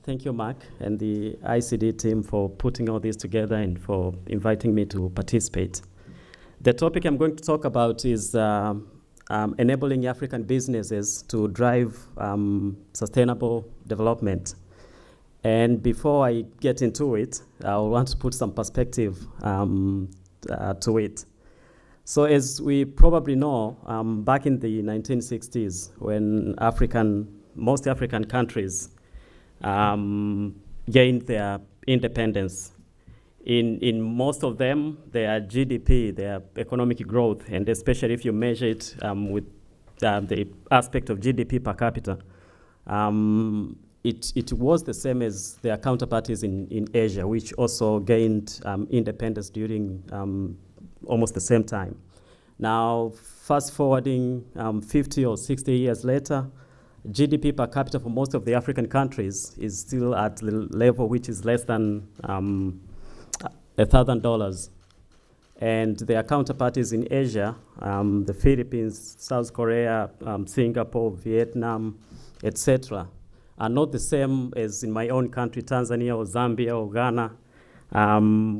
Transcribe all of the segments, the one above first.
Thank you, Mark, and the ICD team for putting all this together and for inviting me to participate. The topic I'm going to talk about is enabling African businesses to drive sustainable development. And before I get into it, I want to put some perspective to it. So as we probably know, back in the 1960s, when most African countries gained their independence, in most of them, their GDP, their economic growth, and especially if you measure it with the aspect of GDP per capita, it was the same as their counterparts in Asia, which also gained independence during almost the same time. Now, fast forwarding 50 or 60 years later, GDP per capita for most of the African countries is still at the level which is less than $1,000. And their counterparts in Asia, the Philippines, South Korea, Singapore, Vietnam, etc., are not the same as in my own country, Tanzania or Zambia or Ghana.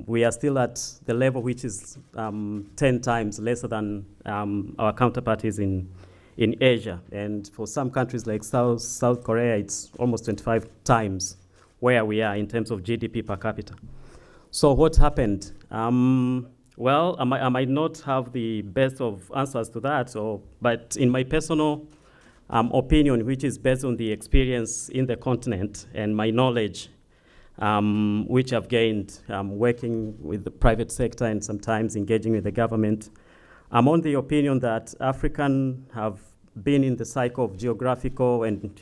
We are still at the level which is 10 times lesser than our counterparts in Asia. And for some countries like South Korea, it's almost 25 times where we are in terms of GDP per capita. So what happened? Well, I might not have the best of answers to that, but in my personal opinion, which is based on the experience in the continent and my knowledge, which I've gained working with the private sector and sometimes engaging with the government, I'm on the opinion that Africans have been in the cycle of geographical and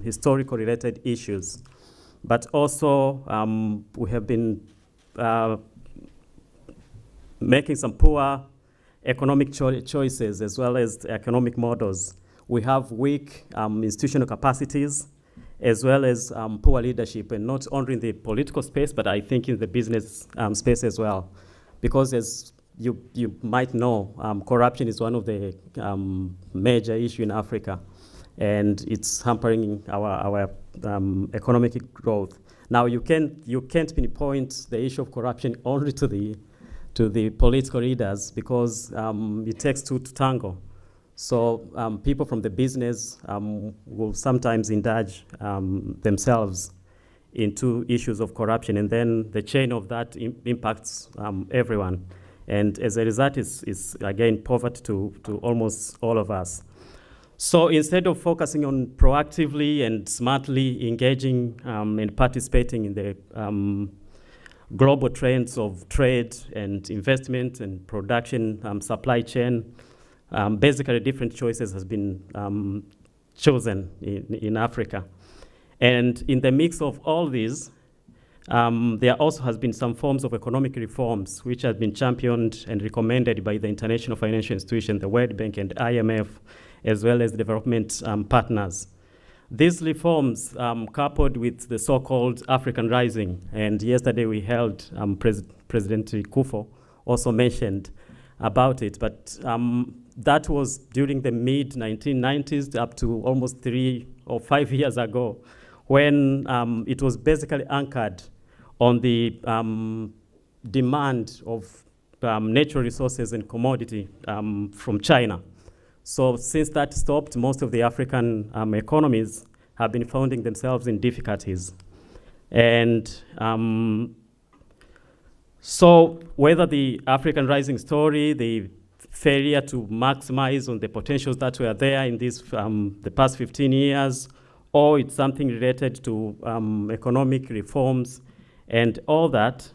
historical related issues, but also we have been making some poor economic choices as well as economic models. We have weak institutional capacities as well as poor leadership, and not only in the political space, but I think in the business space as well. Because as you might know, corruption is one of the major issues in Africa, and it's hampering our economic growth. Now, you can't pinpoint the issue of corruption only to the political leaders, because it takes two to tango. So people from the business will sometimes indulge themselves into issues of corruption, and then the chain of that impacts everyone. And as a result, is again poverty to almost all of us. So instead of focusing on proactively and smartly engaging and participating in the global trends of trade and investment and production, supply chain, basically different choices has been chosen in Africa. And in the mix of all these, there also has been some forms of economic reforms which have been championed and recommended by the international financial institution, the World Bank and IMF, as well as development partners. These reforms, coupled with the so-called African Rising, and yesterday we held, President Kufo also mentioned about it, but that was during the mid-1990s up to almost 3 or 5 years ago, when it was basically anchored on the demand of natural resources and commodity from China. So since that stopped, most of the African economies have been finding themselves in difficulties. And so whether the African Rising story, the failure to maximize on the potentials that were there in these, the past 15 years, or it's something related to economic reforms and all that.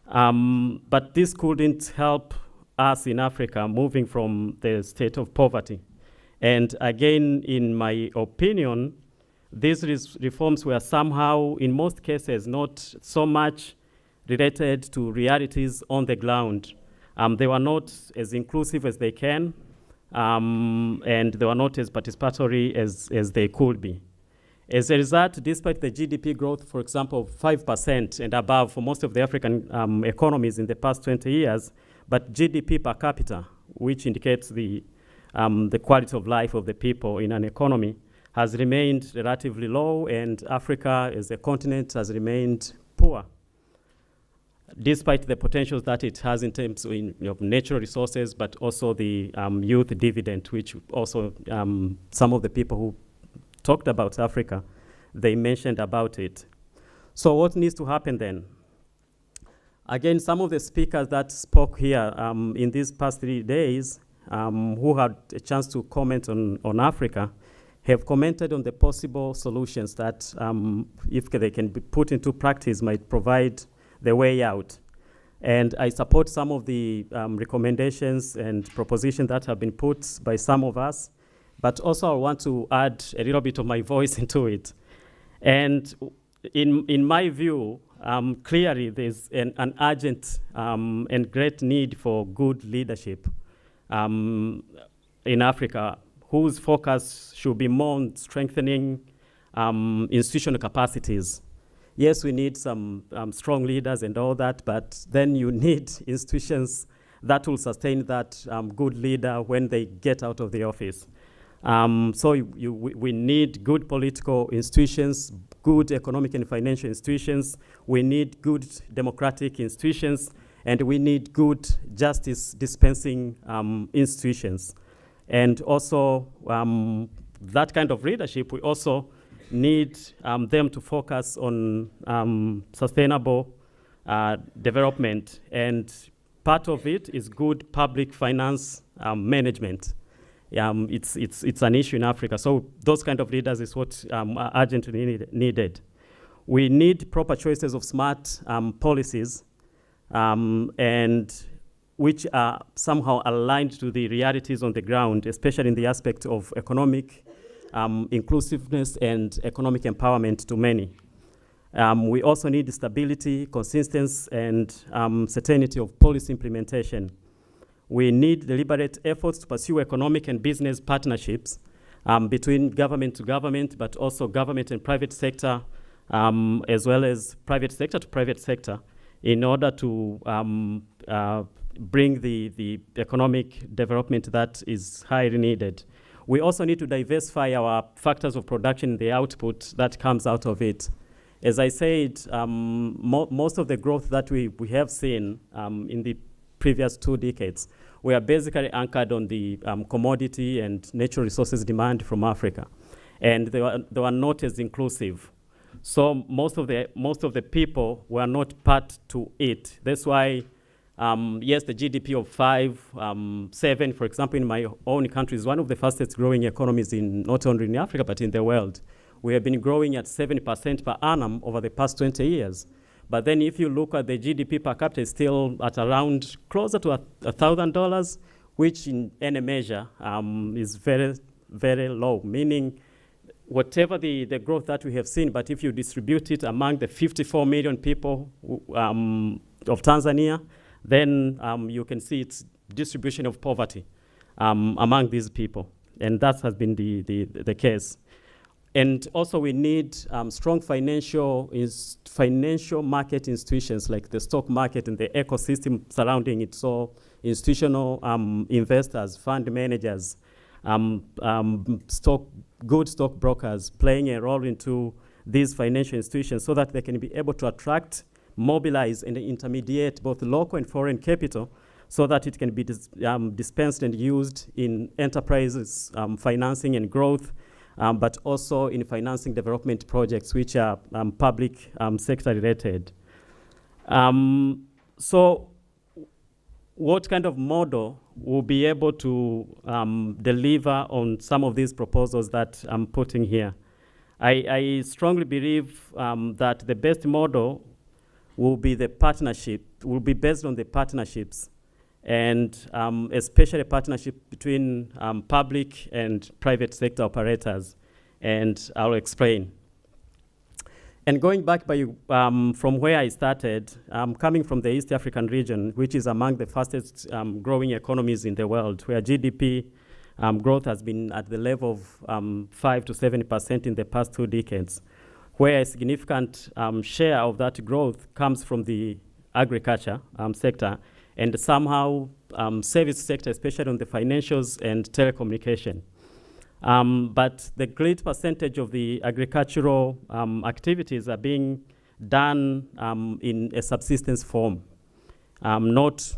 But this couldn't help us in Africa moving from the state of poverty. And again, in my opinion, these reforms were somehow, in most cases, not so much related to realities on the ground. They were not as inclusive as they can, and they were not as participatory as they could be. As a result, despite the GDP growth, for example, 5% and above for most of the African economies in the past 20 years, but GDP per capita, which indicates the quality of life of the people in an economy, has remained relatively low, and Africa as a continent has remained poor, despite the potentials that it has in terms of natural resources, but also the youth dividend, which also some of the people who talked about Africa, they mentioned about it. So what needs to happen then? Again, some of the speakers that spoke here in these past 3 days, who had a chance to comment on Africa, have commented on the possible solutions that, if they can be put into practice, might provide the way out. And I support some of the recommendations and propositions that have been put by some of us, but also I want to add a little bit of my voice into it. And in my view, clearly there's an urgent and great need for good leadership in Africa, whose focus should be more on strengthening institutional capacities. Yes, we need some strong leaders and all that, but then you need institutions that will sustain that good leader when they get out of the office. So we need good political institutions, good economic and financial institutions. We need good democratic institutions, and we need good justice dispensing institutions. And also, that kind of leadership, we also need them to focus on sustainable development. And part of it is good public finance management. It's an issue in Africa. So those kind of leaders is what are urgently needed. We need proper choices of smart policies and which are somehow aligned to the realities on the ground, especially in the aspect of economic inclusiveness and economic empowerment to many. We also need stability, consistency, and certainty of policy implementation. We need deliberate efforts to pursue economic and business partnerships between government to government, but also government and private sector, as well as private sector to private sector, in order to bring the economic development that is highly needed. We also need to diversify our factors of production, the output that comes out of it. As I said, most of the growth that we have seen in the previous 2 decades, we are basically anchored on the commodity and natural resources demand from Africa. And they were not as inclusive. So most of the people were not part to it. That's why, yes, the GDP of 5, 7, for example, in my own country is one of the fastest growing economies not only in Africa, but in the world. We have been growing at 70% per annum over the past 20 years. But then if you look at the GDP per capita, it's still at around closer to $1,000, which in any measure is very, very low, meaning whatever the growth that we have seen, but if you distribute it among the 54 million people of Tanzania, then you can see its distribution of poverty among these people. And that has been the case. And also we need strong financial market institutions like the stock market and the ecosystem surrounding it. So institutional investors, fund managers, good stock brokers playing a role into these financial institutions so that they can be able to attract, mobilize, and intermediate both local and foreign capital so that it can be dispensed and used in enterprises, financing and growth, but also in financing development projects which are public sector related. So what kind of model will be able to deliver on some of these proposals that I'm putting here? I strongly believe that the best model will be the partnership, will be based on the partnerships, and especially a partnership between public and private sector operators, and I'll explain. And going back from where I started, coming from the East African region, which is among the fastest growing economies in the world, where GDP growth has been at the level of 5 to 7% in the past 2 decades, where a significant share of that growth comes from the agriculture sector, and somehow service sector, especially on the financials and telecommunication. But the great percentage of the agricultural activities are being done in a subsistence form, not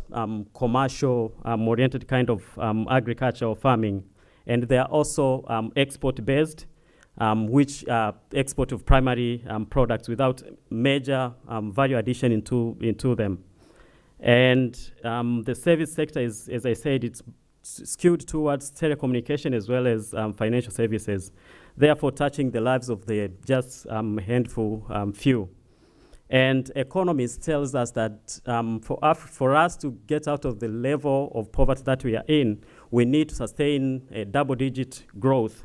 commercial oriented kind of agriculture or farming. And they are also export-based, which export of primary products without major value addition into them. And the service sector is, as I said, it's skewed towards telecommunication as well as financial services, therefore touching the lives of the just handful few. And economists tells us that for us to get out of the level of poverty that we are in, we need to sustain a double-digit growth,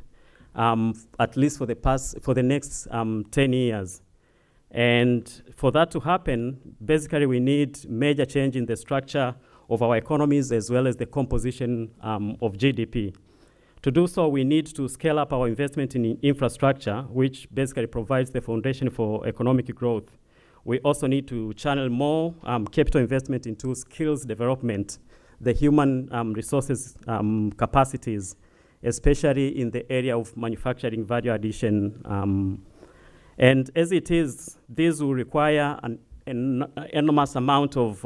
at least for the next 10 years. And for that to happen, basically we need major change in the structure of our economies as well as the composition of GDP. To do so, we need to scale up our investment in infrastructure, which basically provides the foundation for economic growth. We also need to channel more capital investment into skills development, the human resources capacities, especially in the area of manufacturing value addition. And as it is, this will require an enormous amount of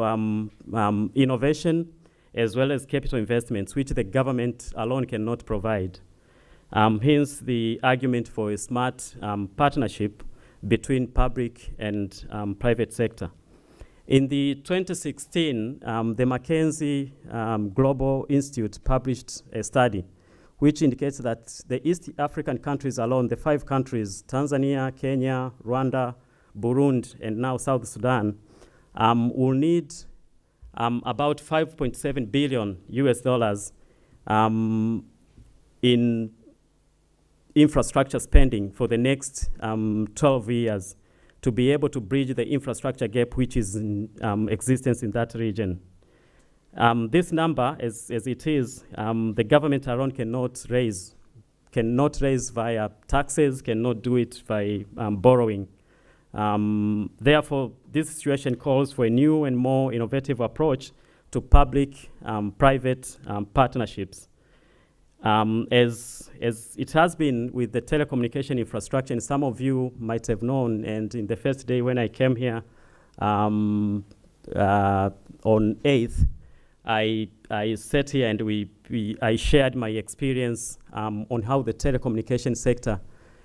innovation as well as capital investments, which the government alone cannot provide. Hence the argument for a smart partnership between public and private sector. In the 2016, the McKinsey Global Institute published a study which indicates that the East African countries alone, the 5 countries, Tanzania, Kenya, Rwanda, Burundi, and now South Sudan, will need about $5.7 billion US in infrastructure spending for the next 12 years to be able to bridge the infrastructure gap which is in existence in that region. This number, as it is, the government alone cannot raise via taxes, cannot do it by borrowing. Therefore, this situation calls for a new and more innovative approach to public-private partnerships. As it has been with the telecommunication infrastructure, and some of you might have known, and in the first day when I came here on 8th, I sat here and I shared my experience on how the telecommunication sector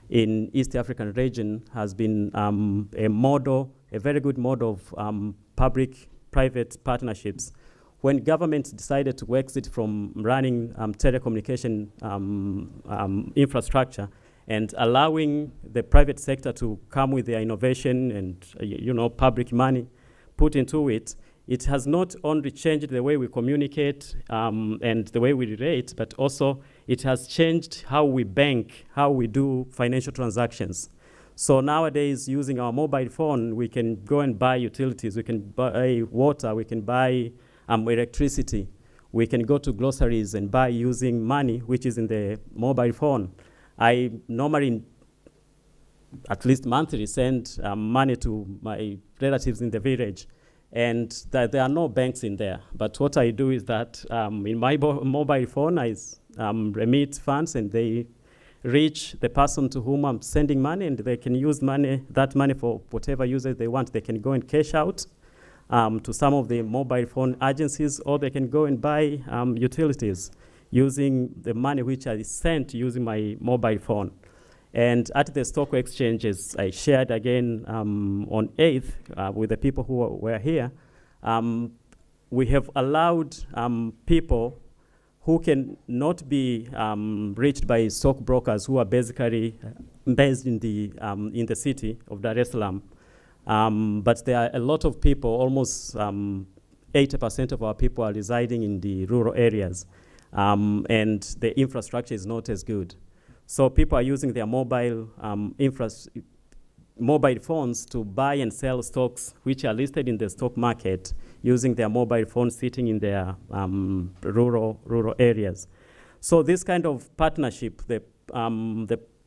in East African region has been a very good model of public-private partnerships. When government decided to exit from running telecommunication infrastructure and allowing the private sector to come with their innovation and public money put into it, it has not only changed the way we communicate and the way we relate, but also it has changed how we bank, how we do financial transactions. So nowadays, using our mobile phone, we can go and buy utilities, we can buy water, we can buy electricity. We can go to groceries and buy using money, which is in the mobile phone. I normally, at least monthly, send money to my relatives in the village. And there are no banks in there. But what I do is that in my mobile phone, I remit funds and they reach the person to whom I'm sending money, and they can use that money for whatever usage they want. They can go and cash out to some of the mobile phone agencies, or they can go and buy utilities using the money which I sent using my mobile phone. And at the stock exchanges, I shared again on 8th with the people who were here, we have allowed people who can not be reached by stockbrokers who are basically based in the city of Dar es Salaam. But there are a lot of people, almost 80% of our people are residing in the rural areas, and the infrastructure is not as good. So people are using their mobile phones to buy and sell stocks which are listed in the stock market using their mobile phones sitting in their rural areas. So this kind of partnership, the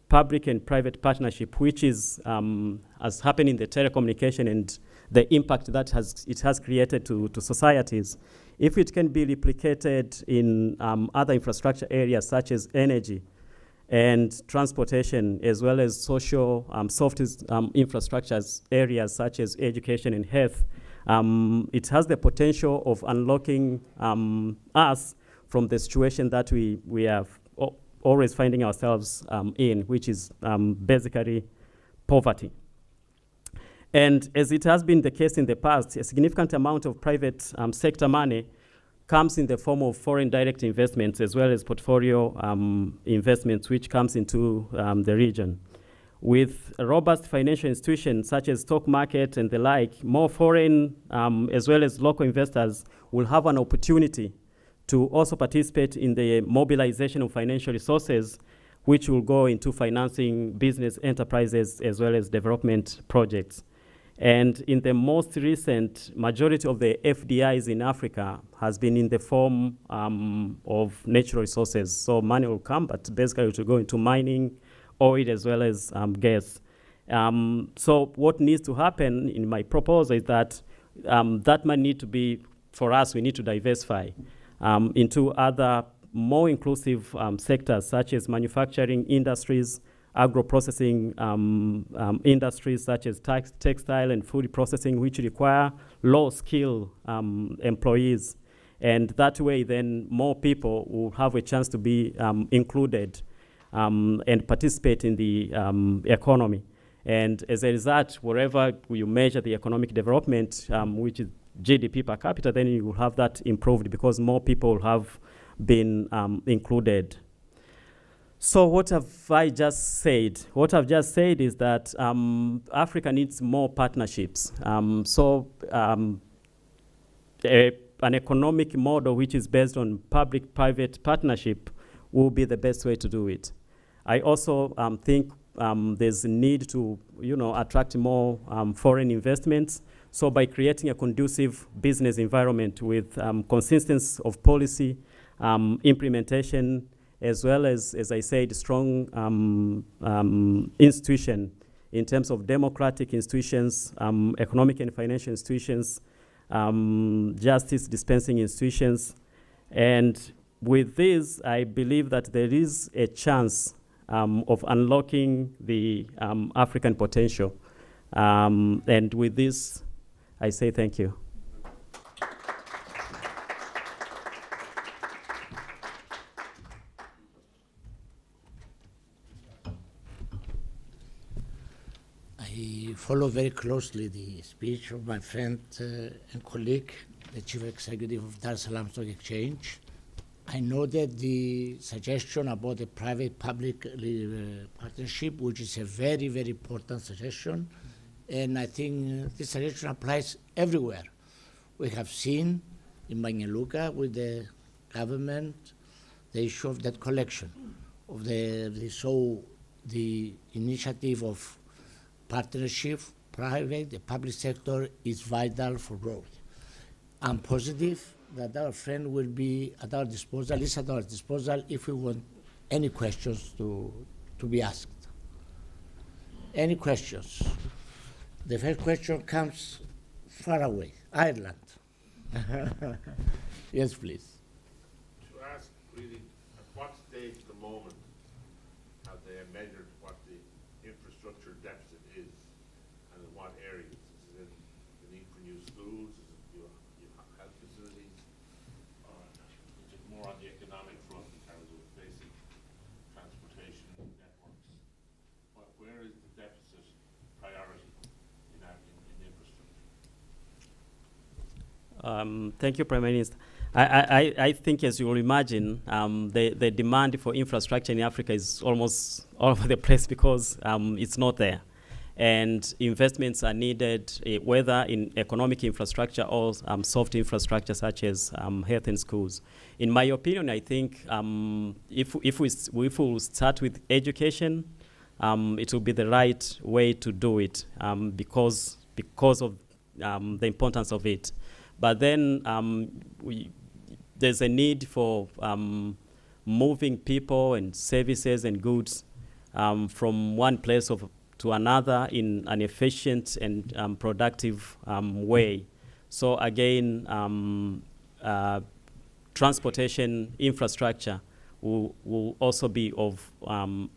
public and private partnership, which is has happened in the telecommunication and the impact that it has created to societies, if it can be replicated in other infrastructure areas such as energy, and transportation, as well as social soft infrastructures areas such as education and health, it has the potential of unlocking us from the situation that we have always finding ourselves in, which is basically poverty. And as it has been the case in the past, a significant amount of private sector money comes in the form of foreign direct investments as well as portfolio investments, which comes into the region. With a robust financial institutions such as stock market and the like, more foreign as well as local investors will have an opportunity to also participate in the mobilization of financial resources, which will go into financing business enterprises as well as development projects. And in the most recent, majority of the FDIs in Africa has been in the form of natural resources. So money will come, but basically it will go into mining, oil, as well as gas. So what needs to happen in my proposal is that that might need to be, for us, we need to diversify into other more inclusive sectors such as manufacturing industries, agro-processing industries such as textile and food processing, which require low-skill employees. And that way, then, more people will have a chance to be included and participate in the economy. And as a result, wherever you measure the economic development, which is GDP per capita, then you will have that improved because more people have been included. So what have I just said? What I've just said is that Africa needs more partnerships. An economic model which is based on public-private partnership will be the best way to do it. I also think there's a need to, attract more foreign investments. So by creating a conducive business environment with consistency of policy, implementation, as well as I said, strong institution in terms of democratic institutions, economic and financial institutions, justice dispensing institutions. And with this, I believe that there is a chance of unlocking the African potential. And with this, I say thank you. I follow very closely the speech of my friend and colleague, the Chief Executive of Dar es Salaam Stock Exchange. I noted the suggestion about the private-public partnership, which is a very, very important suggestion. And I think this suggestion applies everywhere. We have seen in Banyaluka with the government the issue of debt collection, of the initiative of partnership, private, the public sector is vital for growth. I'm positive that our friend will be at our disposal, is at our disposal if we want any questions to be asked. Any questions? The first question comes far away, Ireland. Yes, please. To ask really, at what stage at the moment have they measured what the infrastructure deficit is and in what areas? Is it the need for new schools? Is it new health facilities? Or is it more on the economic front in terms of basic transportation networks? Where is the deficit priority in infrastructure? Thank you, Prime Minister. I think, as you will imagine, the demand for infrastructure in Africa is almost all over the place because it's not there. And investments are needed, whether in economic infrastructure or soft infrastructure such as health and schools. In my opinion, I think if we start with education, it will be the right way to do it because of the importance of it. But then there's a need for moving people and services and goods from one place to another in an efficient and productive way. So again, transportation infrastructure will also be of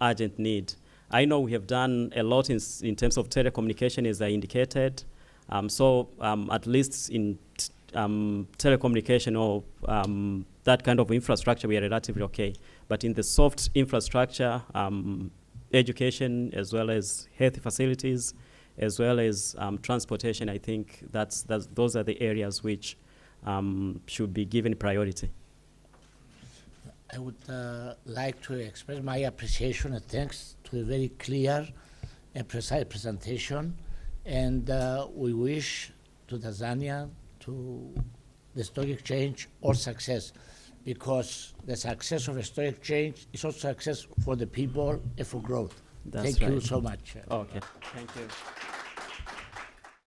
urgent need. I know we have done a lot in terms of telecommunication, as I indicated. At least in telecommunication or that kind of infrastructure, we are relatively okay. But in the soft infrastructure, education, as well as health facilities, as well as transportation, I think those are the areas which should be given priority. I would like to express my appreciation and thanks to a very clear and precise presentation. And we wish to Tanzania, to the stock exchange, all success, because the success of a stock exchange is also success for the people and for growth. That's Thank you right. so much. Okay, thank you.